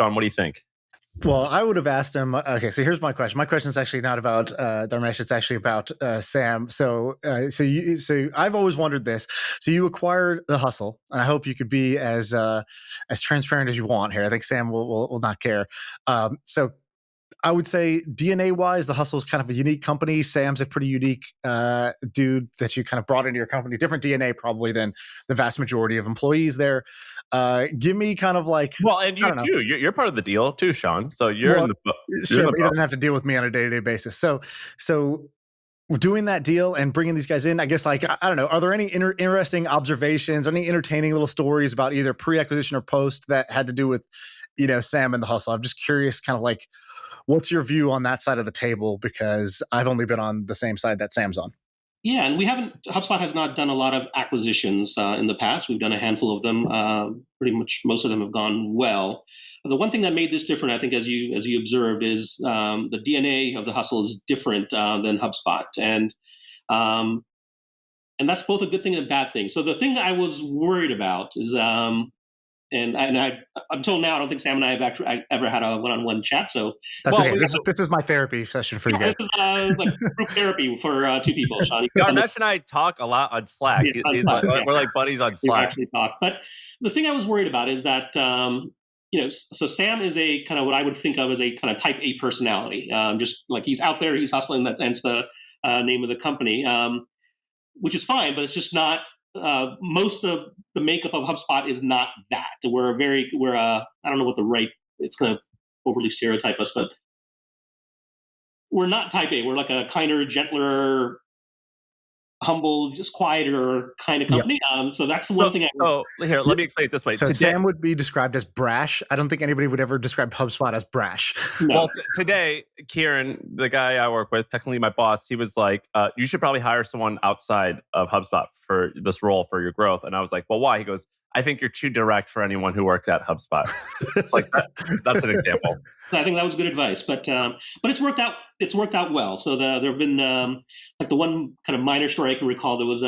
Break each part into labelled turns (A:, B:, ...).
A: Sean, what do you think?
B: Well, I would have asked him. Okay, so here's my question. My question is actually not about Dharmesh. It's actually about Sam. So I've always wondered this. So you acquired the Hustle, and I hope you could be as transparent as you want here. I think Sam will not care. So I would say DNA wise, the Hustle is kind of a unique company. Sam's a pretty unique dude that you kind of brought into your company. Different DNA probably than the vast majority of employees there. Give me kind of like,
A: well, and you too. You're part of the deal too, Sean. So you're in the
B: sure, but you don't have to deal with me on a day-to-day basis. So doing that deal and bringing these guys in, I guess, like, I don't know, are there any interesting observations, any entertaining little stories about either pre-acquisition or post that had to do with, Sam and the Hustle? I'm just curious, kind of like, what's your view on that side of the table? Because I've only been on the same side that Sam's on.
C: Yeah, and HubSpot has not done a lot of acquisitions in the past. We've done a handful of them. Pretty much most of them have gone well. The one thing that made this different, I think, as you observed, is the DNA of the Hustle is different than HubSpot. And that's both a good thing and a bad thing. So the thing that I was worried about is, until now, I don't think Sam and I have ever had a one-on-one chat. So
B: okay. This is my therapy session for you guys.
C: This is like group therapy for two people. Sean,
A: Dharmesh and I talk a lot on Slack.
C: Yeah, on Slack,
A: we're like buddies on Slack.
C: We actually talk. But the thing I was worried about is that so Sam is a kind of what I would think of as a kind of type A personality. Just like he's out there, he's hustling. That's the name of the company, which is fine, but it's just not. Most of the makeup of HubSpot is not that. We're I don't know what it's going to overly stereotype us, but we're not type A. We're like a kinder, gentler, humble, just quieter kind of company. Yep. So that's the one thing.
A: Here, let me explain it this way.
B: So Sam would be described as brash. I don't think anybody would ever describe HubSpot as brash.
A: No. Well, today, Kieran, the guy I work with, technically my boss, he was like, you should probably hire someone outside of HubSpot for this role for your growth. And I was like, well, why? He goes, I think you're too direct for anyone who works at HubSpot. It's like that's an example.
C: I think that was good advice, but it's worked out. It's worked out well. So there have been like the one kind of minor story I can recall. There was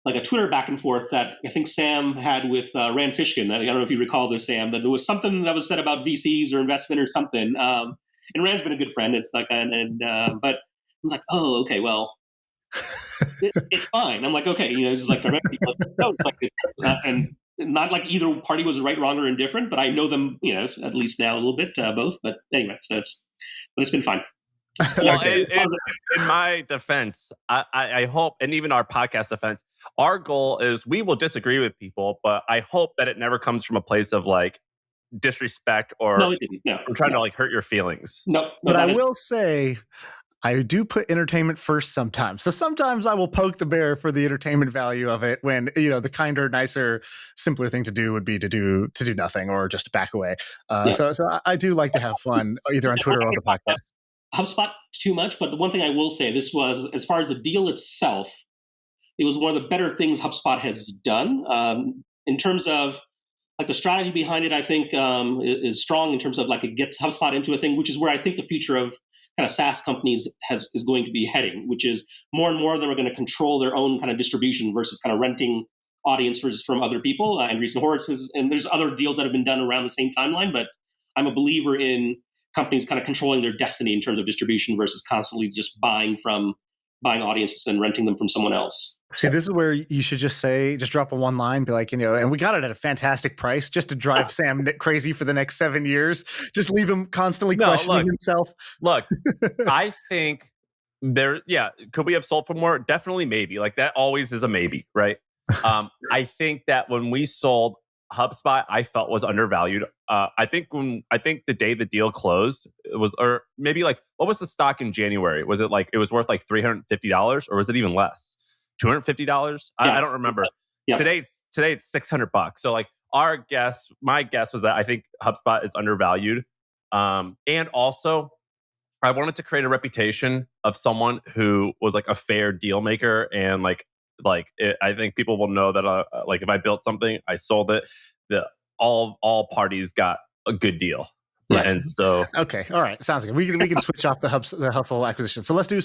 C: like a Twitter back and forth that I think Sam had with Rand Fishkin. I don't know if you recall this, Sam. That there was something that was said about VCs or investment or something. And Rand's been a good friend. It's like but I was like, oh, okay, well. It's fine. I'm like, okay, it's like and not like either party was right, wrong, or indifferent, but I know them, at least now a little bit, both. But anyway, so it's been fine.
A: Well, in my defense, I hope, and even our podcast defense, our goal is we will disagree with people, but I hope that it never comes from a place of like disrespect or I'm trying to like hurt your feelings.
C: No,
B: but I will say, I do put entertainment first sometimes. So sometimes I will poke the bear for the entertainment value of it when, the kinder, nicer, simpler thing to do would be to do nothing or just back away. So I do like to have fun either on Twitter or on the podcast.
C: HubSpot too much, but the one thing I will say, this was, as far as the deal itself, it was one of the better things HubSpot has done. In terms of like the strategy behind it, I think is strong in terms of like it gets HubSpot into a thing, which is where I think the future of kind of SaaS companies is going to be heading, which is more and more of them are going to control their own kind of distribution versus kind of renting audiences from other people. And Andreessen Horowitz and there's other deals that have been done around the same timeline, but I'm a believer in companies kind of controlling their destiny in terms of distribution versus constantly just buying audiences and renting them from someone else.
B: See, this is where you should just drop a one line, be like, and we got it at a fantastic price just to drive Sam crazy for the next 7 years. Just leave him constantly questioning himself.
A: Look, I think could we have sold for more? Definitely, maybe. Like that always is a maybe, right? I think that when we sold HubSpot, I felt was undervalued. I think the day the deal closed, it was, or maybe like, what was the stock in January? Was it like, it was worth like $350 or was it even less? $250? I don't remember.
C: Yeah.
A: Today it's $600. So like my guess was that I think HubSpot is undervalued. And also I wanted to create a reputation of someone who was like a fair deal maker and I think people will know that like if I built something, I sold it, all parties got a good deal.
B: Yeah.
A: And so
B: okay, all right, sounds good. We can switch off the Hustle acquisition. So let's do